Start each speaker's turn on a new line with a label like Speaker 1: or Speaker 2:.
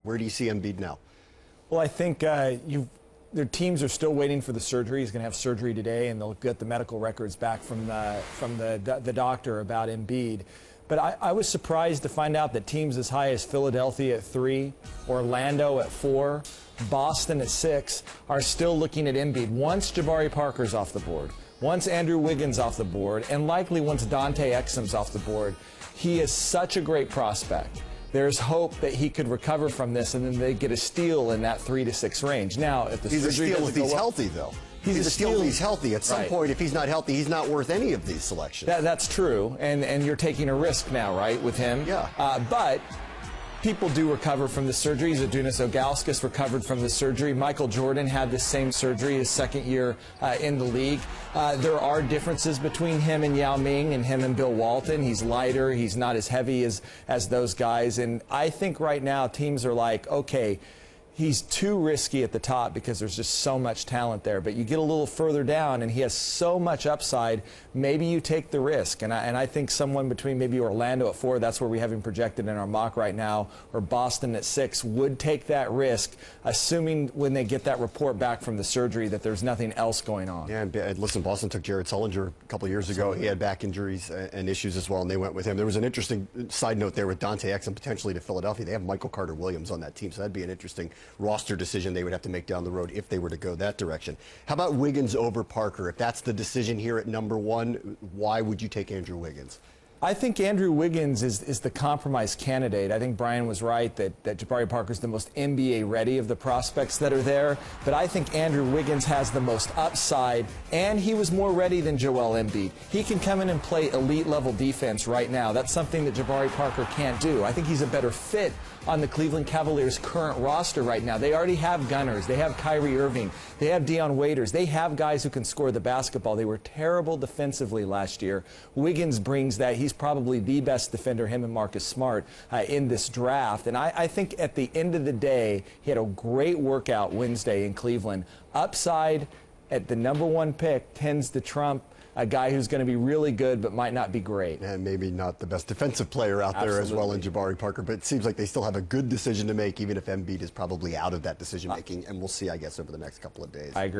Speaker 1: Where do you see Embiid now?
Speaker 2: Well, I think their teams are still waiting for the surgery. He's going to have surgery today, and they'll get the medical records back from the doctor about Embiid. But I was surprised to find out that teams as high as Philadelphia at 3, Orlando at 4, Boston at 6 are still looking at Embiid. Once Jabari Parker's off the board, once Andrew Wiggins off the board, and likely once Dante Exum's off the board, he is such a great prospect. There's hope that he could recover from this, and then they get a steal in that 3 to 6 range. Now, if the surgery
Speaker 1: doesn't go well, he's healthy, though. He's a steal if he's healthy. At some point, if he's not healthy, he's not worth any of these selections.
Speaker 2: That's true, and you're taking a risk now, right, with him?
Speaker 1: Yeah.
Speaker 2: But people do recover from the surgery. Zydrunas Ilgauskas recovered from the surgery. Michael Jordan had the same surgery his second year in the league. There are differences between him and Yao Ming and him and Bill Walton. He's lighter. He's not as heavy as those guys. And I think right now teams are like, okay, he's too risky at the top because there's just so much talent there. But you get a little further down, and he has so much upside, maybe you take the risk. And I think someone between maybe Orlando at 4, that's where we have him projected in our mock right now, or Boston at 6, would take that risk, assuming when they get that report back from the surgery that there's nothing else going on.
Speaker 1: Yeah, and listen, Boston took Jared Sullinger a couple of years ago. He had back injuries and issues as well, and they went with him. There was an interesting side note there with Dante Exum potentially to Philadelphia. They have Michael Carter-Williams on that team, so that'd be an interesting roster decision they would have to make down the road if they were to go that direction. How about Wiggins over Parker? If that's the decision here at number 1, why would you take Andrew Wiggins?
Speaker 2: I think Andrew Wiggins is the compromise candidate. I think Brian was right that Jabari Parker's the most NBA ready of the prospects that are there. But I think Andrew Wiggins has the most upside, and he was more ready than Joel Embiid. He can come in and play elite level defense right now. That's something that Jabari Parker can't do. I think he's a better fit on the Cleveland Cavaliers' current roster right now. They already have gunners. They have Kyrie Irving. They have Dion Waiters. They have guys who can score the basketball. They were terrible defensively last year. Wiggins brings that. He's probably the best defender, him and Marcus Smart, in this draft. And I think at the end of the day, he had a great workout Wednesday in Cleveland. Upside at the number 1 pick tends to trump a guy who's going to be really good but might not be great.
Speaker 1: And maybe not the best defensive player out there as well in Jabari Parker, but it seems like they still have a good decision to make, even if Embiid is probably out of that decision making, and we'll see, I guess, over the next couple of days.
Speaker 2: I agree.